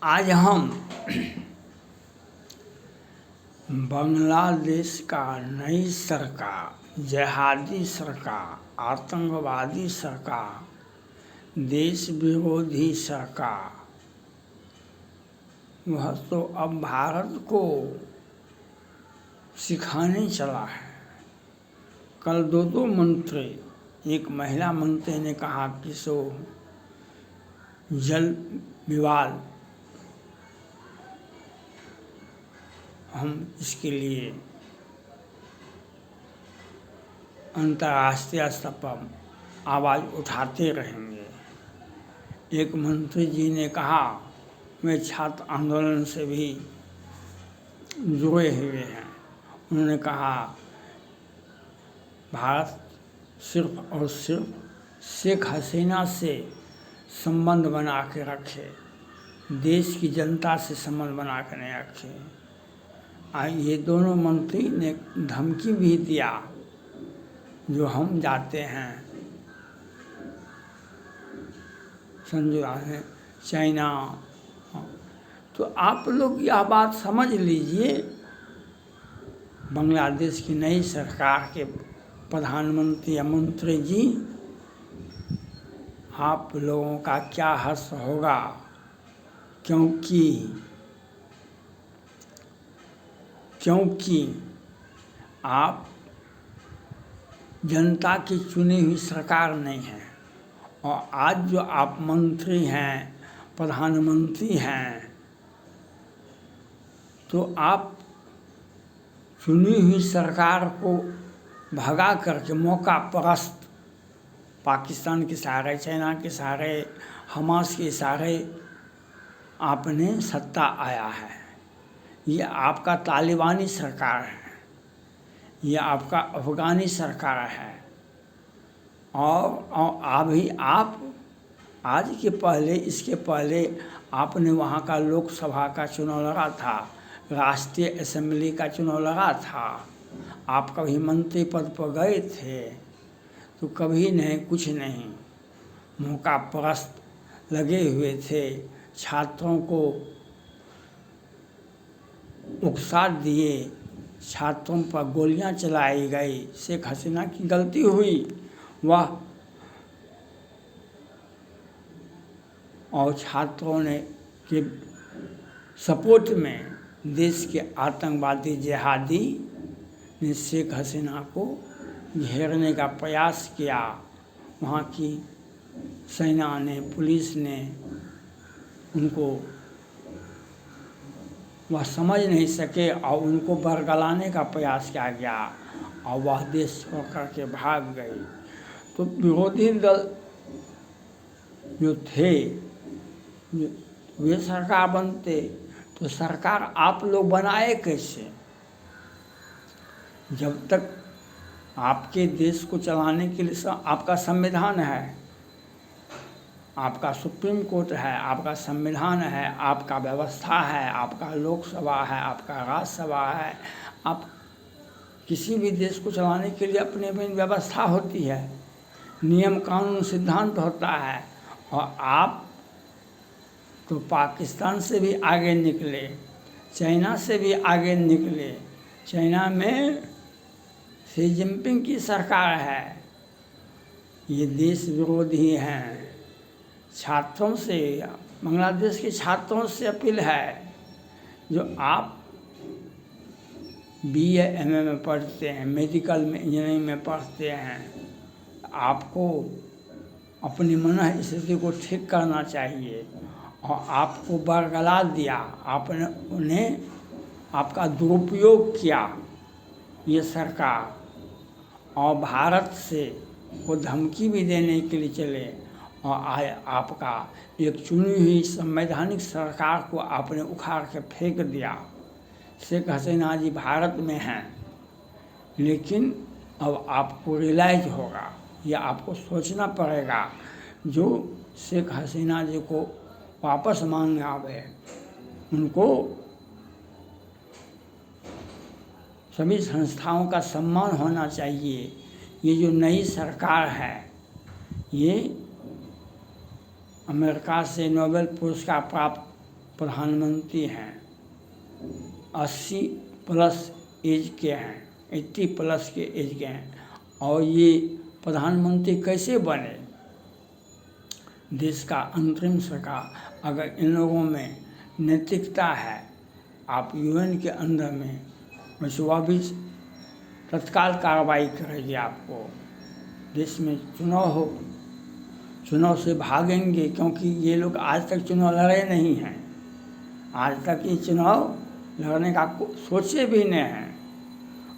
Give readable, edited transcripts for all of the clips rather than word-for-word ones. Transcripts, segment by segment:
आज हम बांग्लादेश का नई सरकार, जिहादी सरकार, आतंकवादी सरकार, देश विरोधी सरकार, वह तो अब भारत को सिखाने चला है। कल दो मंत्री, एक महिला मंत्री ने कहा कि जल विवाद हम इसके लिए अंतर्राष्ट्रीय स्तर पर आवाज़ उठाते रहेंगे। एक मंत्री जी ने कहा, वे छात्र आंदोलन से भी जुड़े हुए हैं। उन्होंने कहा, भारत सिर्फ और सिर्फ शेख हसीना से संबंध बना के रखे, देश की जनता से संबंध बना के नहीं रखे। ये दोनों मंत्री ने धमकी भी दिया, जो हम जाते हैं चाइना। तो आप लोग यह बात समझ लीजिए, बांग्लादेश की नई सरकार के प्रधानमंत्री या मंत्री जी, आप लोगों का क्या हश्र होगा, क्योंकि आप जनता की चुनी हुई सरकार नहीं है। और आज जो आप मंत्री हैं, प्रधानमंत्री हैं, तो आप चुनी हुई सरकार को भगा करके मौका परस्त पाकिस्तान के सहारे, चाइना के सहारे, हमास के सहारे आपने सत्ता आया है। ये आपका तालिबानी सरकार है, ये आपका अफगानी सरकार है। और अभी आप आज के पहले, इसके पहले आपने वहाँ का लोकसभा का चुनाव लड़ा था, राष्ट्रीय असेंबली का चुनाव लड़ा था। आप कभी मंत्री पद पर गए थे? तो कभी नहीं, कुछ नहीं, मौका परस्त लगे हुए थे। छात्रों को उकसा दिए, छात्रों पर गोलियां चलाई गई। शेख हसीना की गलती हुई, वह और छात्रों ने के सपोर्ट में देश के आतंकवादी जिहादी ने शेख हसीना को घेरने का प्रयास किया। वहाँ की सेना ने, पुलिस ने उनको, वह समझ नहीं सके और उनको बरगलाने का प्रयास किया गया और वह देश छोड़ करके भाग गई। तो विरोधी दल जो थे, वे सरकार बनते, तो सरकार आप लोग बनाए कैसे? जब तक आपके देश को चलाने के लिए आपका संविधान है, आपका सुप्रीम कोर्ट है, आपका संविधान है, आपका व्यवस्था है, आपका लोकसभा है, आपका राज्यसभा है। आप किसी भी देश को चलाने के लिए अपनी अपनी व्यवस्था होती है, नियम कानून सिद्धांत होता है। और आप तो पाकिस्तान से भी आगे निकले, चाइना से भी आगे निकले। चाइना में शी जिनपिंग की सरकार है, ये देश विरोधी हैं। छात्रों से, बांग्लादेश के छात्रों से अपील है, जो आप BA MA में पढ़ते हैं, मेडिकल में, इंजीनियरिंग में पढ़ते हैं, आपको अपनी मन स्थिति को ठीक करना चाहिए। और आपको बरगला दिया, आपने उन्हें, आपका दुरुपयोग किया ये सरकार, और भारत से वो धमकी भी देने के लिए चले। और आपका एक चुनी हुई संवैधानिक सरकार को आपने उखाड़ के फेंक दिया। शेख हसीना जी भारत में हैं, लेकिन अब आपको रियलाइज होगा, या आपको सोचना पड़ेगा, जो शेख हसीना जी को वापस मांगने आवे, उनको सभी संस्थाओं का सम्मान होना चाहिए। ये जो नई सरकार है, ये अमेरिका से नोबेल पुरस्कार प्राप्त प्रधानमंत्री हैं, 80 प्लस एज के हैं, 80 प्लस के एज के हैं, और ये प्रधानमंत्री कैसे बने? देश का अंतरिम सरकार, अगर इन लोगों में नैतिकता है, आप यूएन के अंदर में वह भी तत्काल कार्रवाई करेगी। आपको देश में चुनाव हो, चुनाव से भागेंगे, क्योंकि ये लोग आज तक चुनाव लड़े नहीं हैं, आज तक ये चुनाव लड़ने का सोचे भी नहीं हैं,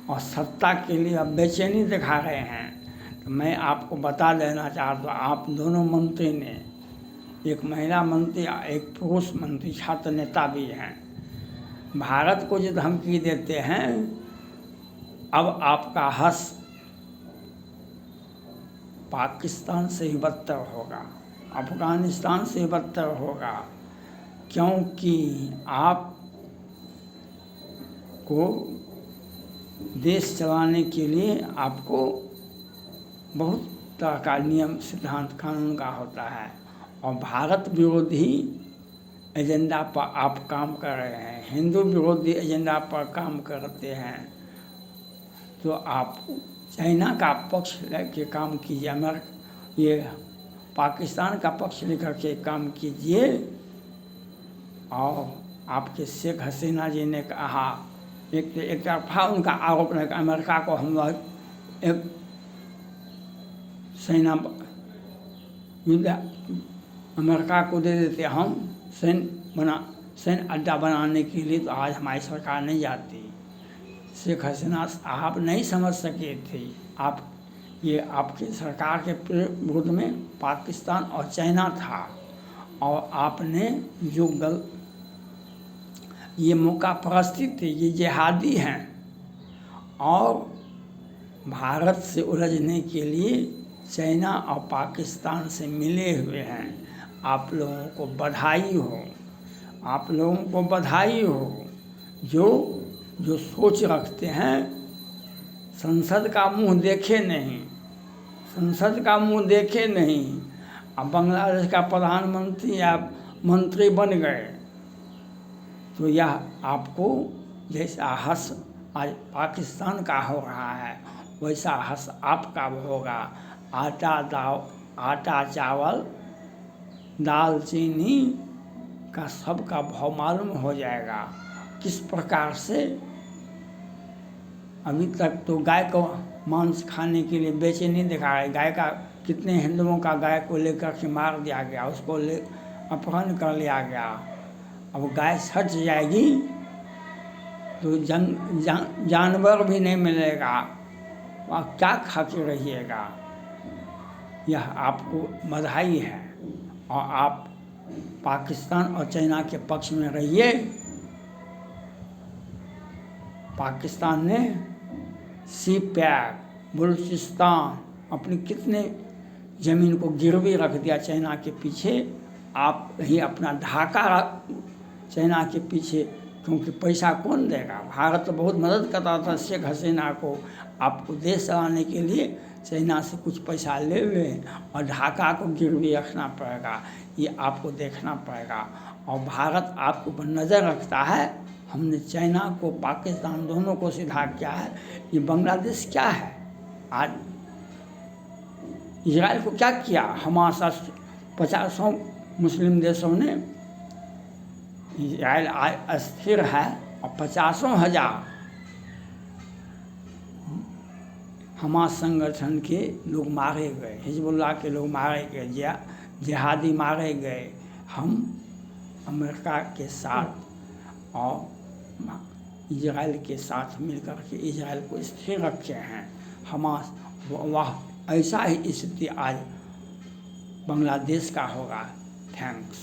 और सत्ता के लिए अब बेचैनी दिखा रहे हैं। तो मैं आपको बता देना चाहता हूँ, आप दोनों मंत्री ने, एक महिला मंत्री, एक पुरुष मंत्री, छात्र नेता भी हैं, भारत को जो धमकी देते हैं, अब आपका हश्र पाकिस्तान से ही बदतर होगा, अफगानिस्तान से ही बदतर होगा, क्योंकि आप को देश चलाने के लिए आपको बहुत तरह का नियम, सिद्धांत, कानून का होता है, और भारत विरोधी एजेंडा पर आप काम कर रहे हैं, हिंदू विरोधी एजेंडा पर काम करते हैं। तो आप चाइना का पक्ष लेके काम कीजिए, ये पाकिस्तान का पक्ष लेकर के काम कीजिए। और आपके शेख हसीना जी ने कहा, एक तरफा उनका आरोप है कि अमेरिका को हम लोग एक सेना युद्ध अमेरिका को दे देते, हम सैन्य अड्डा बनाने के लिए, तो आज हमारी सरकार नहीं जाती। शेख हसीना आप नहीं समझ सके थे, आप ये आपकी सरकार के विरुद्ध में पाकिस्तान और चाइना था, और आपने जो ये मौका परस्ती थे, ये जिहादी हैं, और भारत से उलझने के लिए चाइना और पाकिस्तान से मिले हुए हैं। आप लोगों को बधाई हो, आप लोगों को बधाई हो, जो सोच रखते हैं। संसद का मुंह देखे नहीं, संसद का मुंह देखे नहीं, अब बांग्लादेश का प्रधानमंत्री या मंत्री बन गए, तो यह आपको जैसा हस आज पाकिस्तान का हो रहा है, वैसा हस आपका होगा। आटा चावल दाल चीनी का सबका भाव मालूम हो जाएगा, किस प्रकार से। अभी तक तो गाय को मांस खाने के लिए बेचैनी दिखा रहे, गाय का कितने हिंदुओं का गाय को लेकर के मार दिया गया, उसको अपहरण कर लिया गया। अब गाय सच जाएगी तो जानवर भी नहीं मिलेगा, आप क्या खा के रहिएगा। यह आपको बधाई है, और आप पाकिस्तान और चाइना के पक्ष में रहिए। पाकिस्तान ने सीपैक, बलूचिस्तान, अपनी कितने ज़मीन को गिरवी रख दिया चाइना के पीछे। आप ही अपना ढाका चाइना के पीछे, क्योंकि पैसा कौन देगा। भारत तो बहुत मदद करता था शेख हसीना को, आपको देश चलाने के लिए चाइना से कुछ पैसा ले लें और ढाका को गिरवी रखना पड़ेगा, ये आपको देखना पड़ेगा। और भारत आपके ऊपर नज़र रखता है। हमने चाइना को, पाकिस्तान दोनों को सीधा किया है। ये बांग्लादेश क्या है, आज इजराइल को क्या किया, हमारे साथ 50 मुस्लिम देशों ने। इजराइल आज अस्थिर है, और 50,000 हमास संगठन के लोग मारे गए, हिजबुल्लाह के लोग मारे गए, जिहादी मारे गए। हम अमेरिका के साथ और इजराइल के साथ मिलकर के इजराइल को स्थिर रखे हैं। हमास वह ऐसा ही स्थिति आज बांग्लादेश का होगा। थैंक्स।